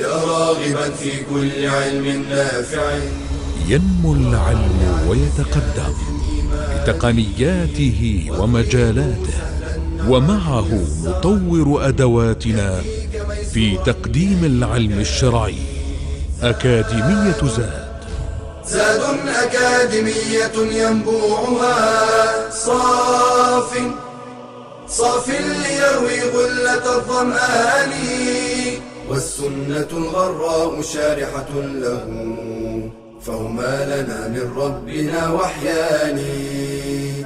يا راغبا في كل علم نافع. ينمو العلم ويتقدم بتقنياته ومجالاته، ومعه نطور أدواتنا في تقديم العلم الشرعي. أكاديمية زاد أكاديمية ينبوعها صاف ليروي غلة الظمآن، والسنة الغراء شارحة له، فهما لنا من ربنا وحيان.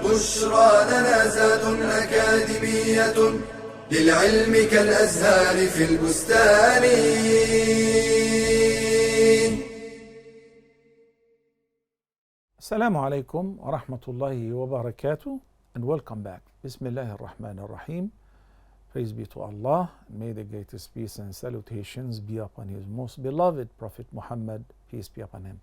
بشرى لنا زاد أكاديمية للعلم كالأزهار في البستان. السلام عليكم ورحمة الله وبركاته, and welcome back. Bismillah ar-Rahman ar-Rahim. Praise be to Allah. May the greatest peace and salutations be upon His most beloved Prophet Muhammad, peace be upon him.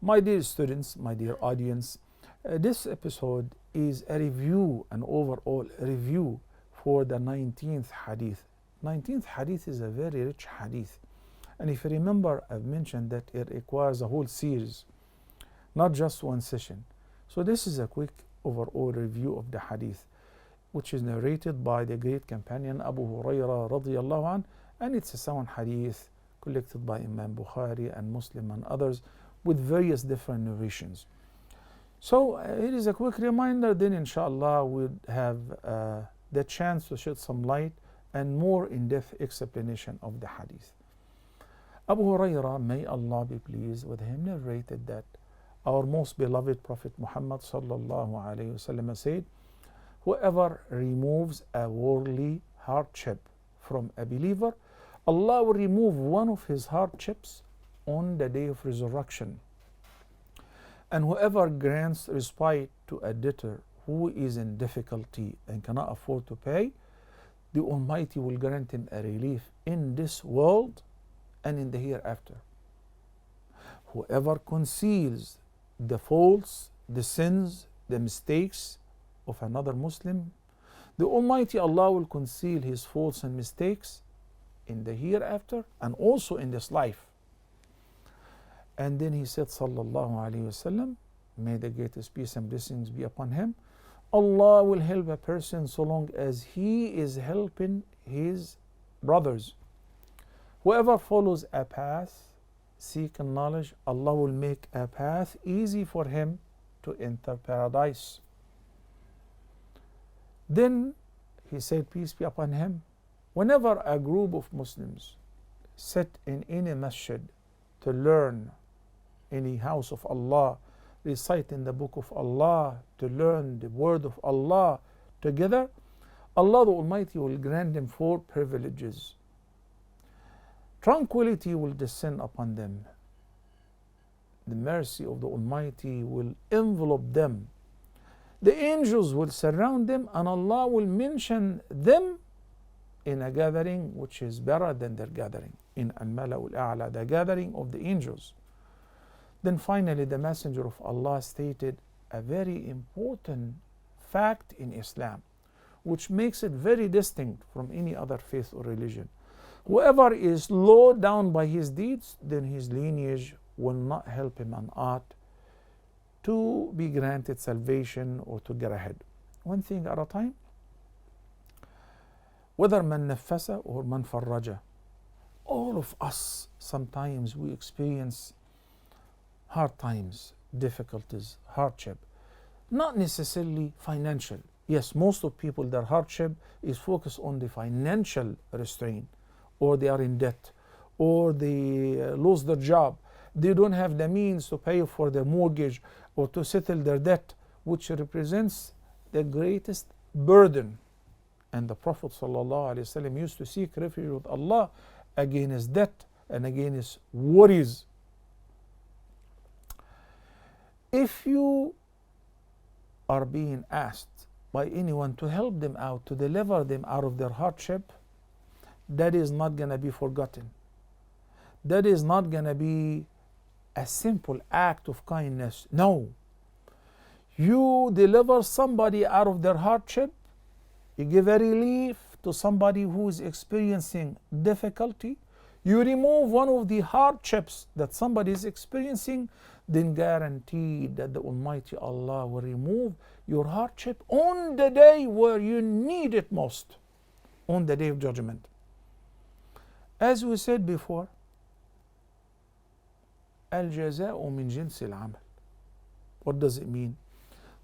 My dear students, my dear audience, this episode is a review, an overall review for the 19th Hadith. 19th Hadith is a very rich Hadith. And if you remember, I've mentioned that it requires a whole series, not just one session. So this is a quick overall review of the Hadith, which is narrated by the great companion Abu Hurairah radiyallahu anh, and it's a sound Hadith collected by Imam Bukhari and Muslim and others with various different narrations. So it is a quick reminder, then inshallah we'll have the chance to shed some light and more in-depth explanation of the Hadith. Abu Hurairah, may Allah be pleased with him, narrated that our most beloved Prophet Muhammad sallallahu alayhi wasallam said, whoever removes a worldly hardship from a believer, Allah will remove one of his hardships on the day of resurrection. And whoever grants respite to a debtor who is in difficulty and cannot afford to pay, the Almighty will grant him a relief in this world and in the hereafter. Whoever conceals the faults, the sins, the mistakes of another Muslim, the Almighty Allah will conceal his faults and mistakes in the hereafter and also in this life. And then he said, sallallahu alayhi wasallam, may the greatest peace and blessings be upon him, Allah will help a person so long as he is helping his brothers. Whoever follows a path seeking knowledge, Allah will make a path easy for him to enter paradise. Then he said, peace be upon him, whenever a group of Muslims sit in any masjid to learn, any house of Allah, recite in the book of Allah, to learn the word of Allah together, Allah the Almighty will grant them 4 privileges. Tranquility will descend upon them. The mercy of the Almighty will envelop them. The angels will surround them, and Allah will mention them in a gathering which is better than their gathering, in Al-Mala'ul A'la, the gathering of the angels. Then finally, the Messenger of Allah stated a very important fact in Islam, which makes it very distinct from any other faith or religion. Whoever is lowered down by his deeds, then his lineage will not help him on aught to be granted salvation or to get ahead. One thing at a time. Whether man nafasa or man farraja, all of us, sometimes we experience hard times, difficulties, hardship. Not necessarily financial. Yes, most of people, their hardship is focused on the financial restraint, or they are in debt, or they lose their job. They don't have the means to pay for their mortgage or to settle their debt, which represents the greatest burden. And the Prophet ﷺ used to seek refuge with Allah against debt and against worries. If you are being asked by anyone to help them out, to deliver them out of their hardship, that is not going to be forgotten. That is not going to be a simple act of kindness. No. You deliver somebody out of their hardship, you give a relief to somebody who is experiencing difficulty, You remove one of the hardships that somebody is experiencing, then guaranteed that the Almighty Allah will remove your hardship on the day where you need it most, on the day of judgment. As we said before, الجزاء من جنس العمل. What does it mean?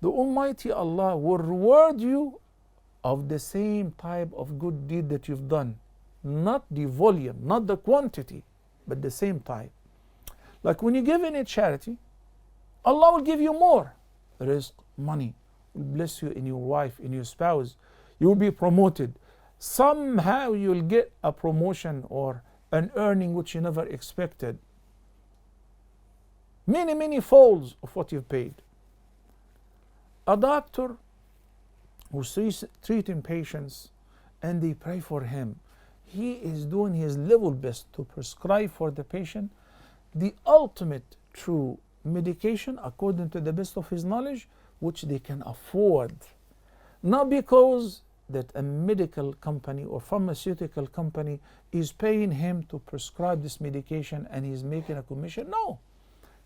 The Almighty Allah will reward you of the same type of good deed that you've done. Not the volume, not the quantity, but the same type. Like when you give in a charity, Allah will give you more. Rizq, money, will bless you in your wife, in your spouse. You will be promoted. Somehow you'll get a promotion or an earning which you never expected. Many, many folds of what you've paid. A doctor who's treating patients and they pray for him, he is doing his level best to prescribe for the patient the ultimate true medication according to the best of his knowledge, which they can afford. Not because that a medical company or pharmaceutical company is paying him to prescribe this medication and he's making a commission. No.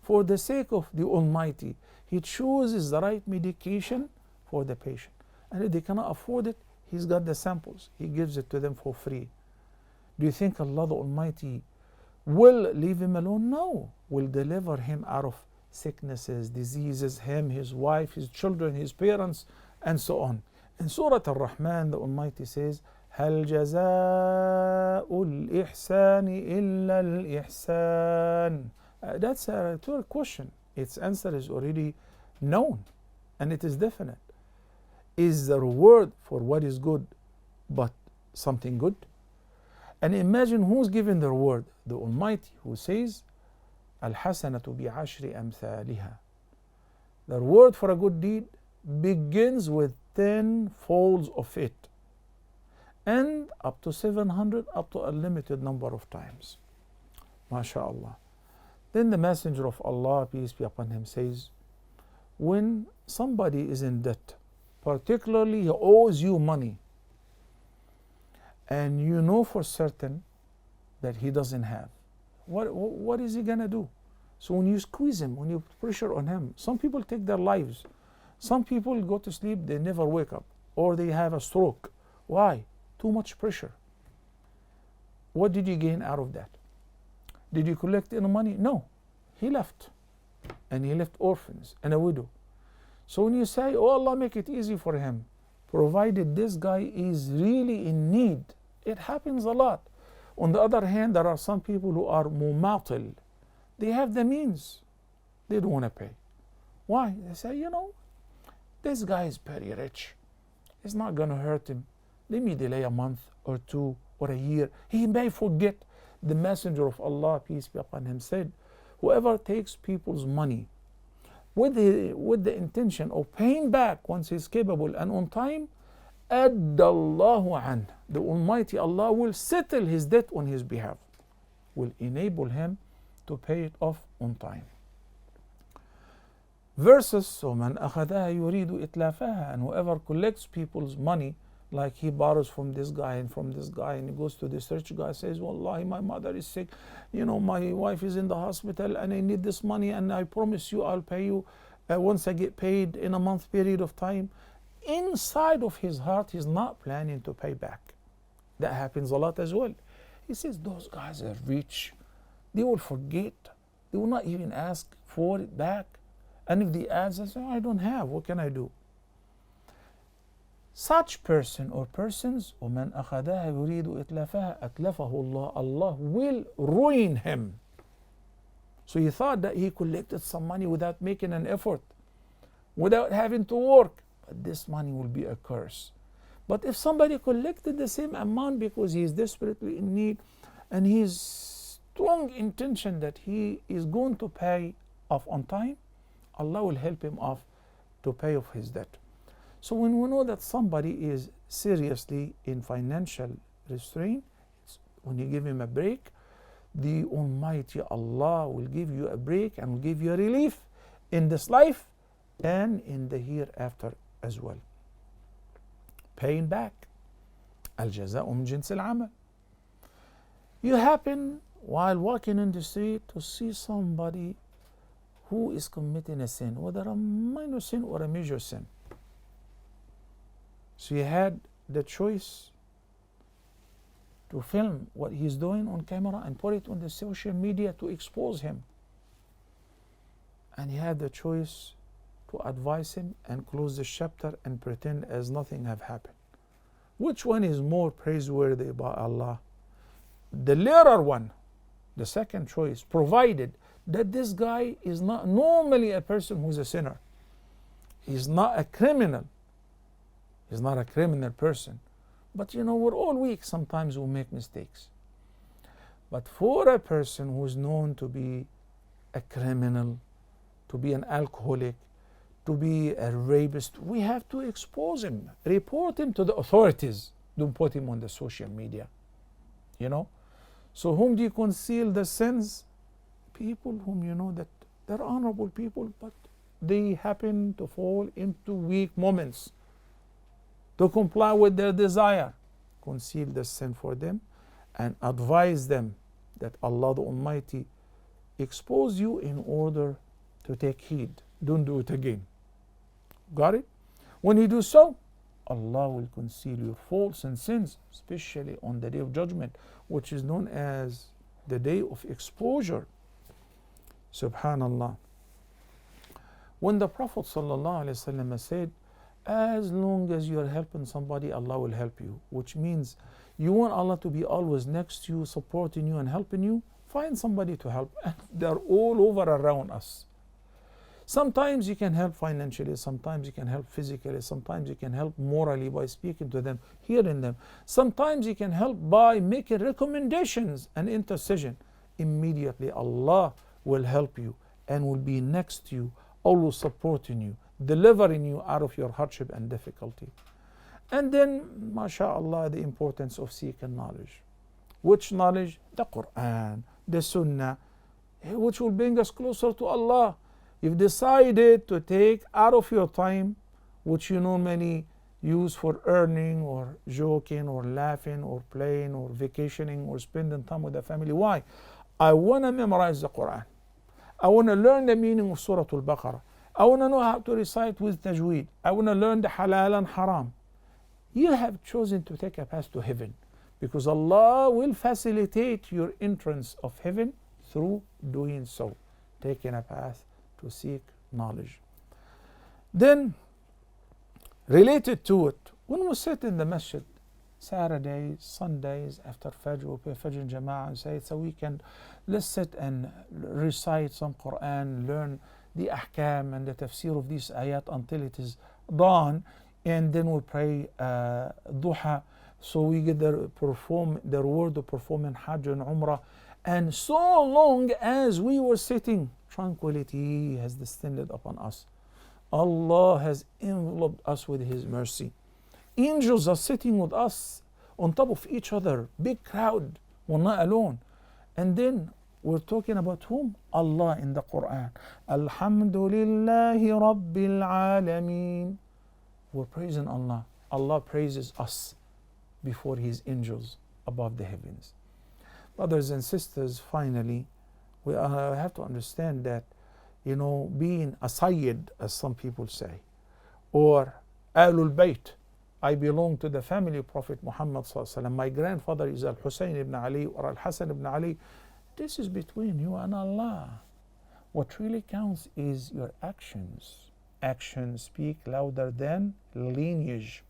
For the sake of the Almighty, he chooses the right medication for the patient. And if they cannot afford it, he's got the samples. He gives it to them for free. Do you think Allah the Almighty will leave him alone? No. Will deliver him out of sicknesses, diseases, him, his wife, his children, his parents, and so on. In Surah Al-Rahman, the Almighty says, هل جزاء الإحسان إلا الإحسان. That's a rhetorical question. Its answer is already known and it is definite. Is the reward for what is good but something good? And imagine who's giving the reward? The Almighty, who says, الحسنة بعشر أمثالها. The reward for a good deed begins with 10 folds of it, and up to 700, up to a limited number of times. MashaAllah. Then the Messenger of Allah, peace be upon him, says, when somebody is in debt, particularly he owes you money, and you know for certain that he doesn't have, what is he gonna do? So when you squeeze him, when you put pressure on him, some people take their lives. Some people go to sleep, they never wake up, or they have a stroke. Why? Too much pressure. What did you gain out of that? Did you collect any money? No. He left. And he left orphans and a widow. So when you say, oh Allah, make it easy for him, provided this guy is really in need, it happens a lot. On the other hand, there are some people who are mumatil. They have the means. They don't want to pay. Why? They say, this guy is very rich. It's not going to hurt him. Let me delay a month or two or a year. He may forget. The Messenger of Allah, peace be upon him, said, whoever takes people's money with the intention of paying back once he's capable and on time, addallahu an. The Almighty Allah will settle his debt on his behalf, will enable him to pay it off on time. Versus, وَمَنْ أَخَذَهَا يُرِيدُ إِتْلَافَهَا. And whoever collects people's money, like he borrows from this guy and from this guy, and he goes to this rich guy, says, Wallahi, my mother is sick, my wife is in the hospital and I need this money, and I promise you I'll pay you once I get paid in a month period of time. Inside of his heart, he's not planning to pay back. That happens a lot as well. He says, those guys are rich. They will forget. They will not even ask for it back. And if they ask, they say, I don't have. What can I do? Such person or persons, وَمَنْ أَخَذَهَا يُرِيدُ إِتْلَافَهَا أَتْلَفَهُ اللَّهُ. Allah will ruin him. So he thought that he collected some money without making an effort, without having to work. But this money will be a curse. But if somebody collected the same amount because he is desperately in need and his strong intention that he is going to pay off on time, Allah will help him off to pay off his debt. So when we know that somebody is seriously in financial restraint, when you give him a break, the Almighty Allah will give you a break and will give you a relief in this life and in the hereafter as well. Paying back. الجزاء من جنس العمل. You happen while walking in the street to see somebody who is committing a sin, whether a minor sin or a major sin. So you had the choice to film what he's doing on camera and put it on the social media to expose him. And you had the choice to advise him and close the chapter and pretend as nothing have happened. Which one is more praiseworthy by Allah? The latter one, the second choice, provided that this guy is not normally a person who's a sinner. He's not a criminal. He's not a criminal person. But you know, we're all weak. Sometimes we make mistakes. But for a person who's known to be a criminal, to be an alcoholic, to be a rapist, we have to expose him, report him to the authorities. Don't put him on the social media. You know? So whom do you conceal the sins? People whom you know that they're honorable people, but they happen to fall into weak moments. To comply with their desire, conceal the sin for them and advise them that Allah the Almighty expose you in order to take heed. Don't do it again. Got it? When you do so, Allah will conceal your faults and sins, especially on the Day of Judgment, which is known as the Day of Exposure. Subhanallah. When the Prophet ﷺ said, as long as you are helping somebody, Allah will help you. Which means you want Allah to be always next to you, supporting you and helping you. Find somebody to help. They're all over around us. Sometimes you can help financially, sometimes you can help physically, sometimes you can help morally by speaking to them, hearing them. Sometimes you can help by making recommendations and intercession. Immediately Allah will help you and will be next to you, always supporting you, delivering you out of your hardship and difficulty. And then, mashallah, the importance of seeking knowledge. Which knowledge? The Quran, the Sunnah, which will bring us closer to Allah. You've decided to take out of your time, which you normally use for earning or joking or laughing or playing or vacationing or spending time with the family. Why? I want to memorize the Quran. I want to learn the meaning of Surah Al-Baqarah. I want to know how to recite with tajweed. I want to learn the halal and haram. You have chosen to take a path to heaven because Allah will facilitate your entrance of heaven through doing so, taking a path to seek knowledge. Then, related to it, when we sit in the masjid, Saturdays, Sundays, after Fajr, we pray Fajr in Jama'ah and say it's a weekend, let's sit and recite some Quran, learn the ahkam and the tafsir of these ayat until it is dawn, and then we pray duha, so we get the reward of performing Hajj and Umrah. And so long as we were sitting, tranquility has descended upon us. Allah has enveloped us with His mercy. Angels are sitting with us on top of each other, big crowd, we're not alone. And then we're talking about whom? Allah in the Quran. Alhamdulillahi Rabbil Alameen. We're praising Allah. Allah praises us before His angels above the heavens. Brothers and sisters, finally, we have to understand that, being a Sayyid, as some people say, or Ahlul Bayt, I belong to the family of Prophet Muhammad sallallahu alaihi wasallam. My grandfather is Al-Husayn ibn Ali or Al-Hasan ibn Ali. This is between you and Allah. What really counts is your actions. Actions speak louder than lineage.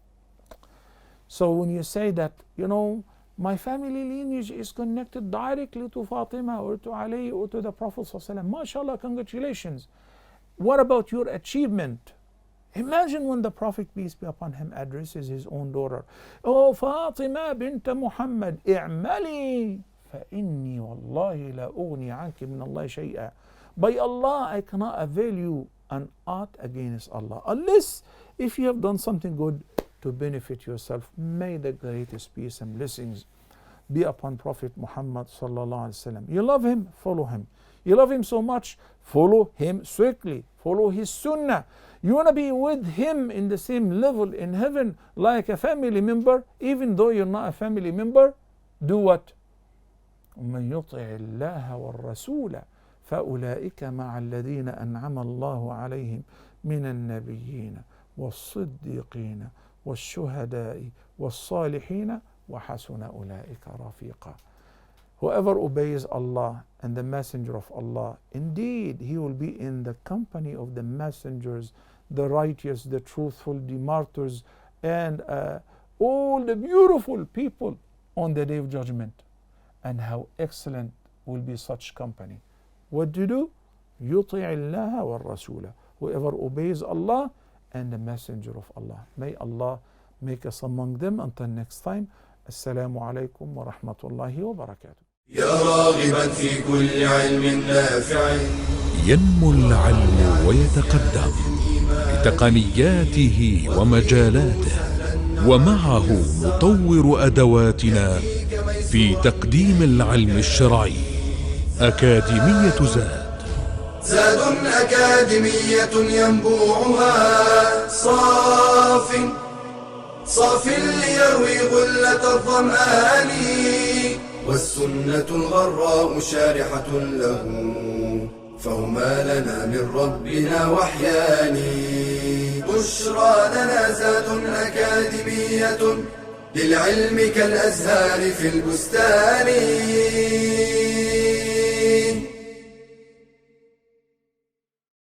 So when you say that, my family lineage is connected directly to Fatima or to Ali or to the Prophet sallallahu alaihi wasallam, mashallah, congratulations. What about your achievement? Imagine when the Prophet, peace be upon him, addresses his own daughter. Oh, Fatima bint Muhammad, i'mali, فإني والله لا أغني عنك من الله شيئا. By Allah, I cannot avail you an aught against Allah, unless if you have done something good to benefit yourself. May the greatest peace and blessings be upon Prophet Muhammad sallallahu alaihi wasallam. You love him, follow him. You love him so much, follow him strictly. Follow his sunnah. You want to be with him in the same level in heaven like a family member, even though you're not a family member, do what? ومن يطع الله والرسول فأولئك مع الذين أنعم الله عليهم من النبيين والصديقين والشهداء والصالحين وحسن أولئك رفيقا. Whoever obeys Allah and the Messenger of Allah, indeed he will be in the company of the messengers, the righteous, the truthful, the martyrs, and all the beautiful people on the Day of Judgment. And how excellent will be such company. What to do? يطع الله والرسول. Whoever obeys Allah and the Messenger of Allah. May Allah make us among them. Until next time. Assalamu alaikum wa rahmatullahi wa barakatuh. يا راغبا في كل علم نافع ينمو العلم ويتقدم بتقنياته ومجالاته، ومعه نطور أدواتنا في تقديم العلم الشرعي. أكاديمية زاد أكاديمية ينبوعها صاف ليروي غلة الظمآن، والسنة الغراء شارحة له، فهما لنا من ربنا وحيان. بشرى لنا زاد أكاديمية للعلم كالأزهار في البستان.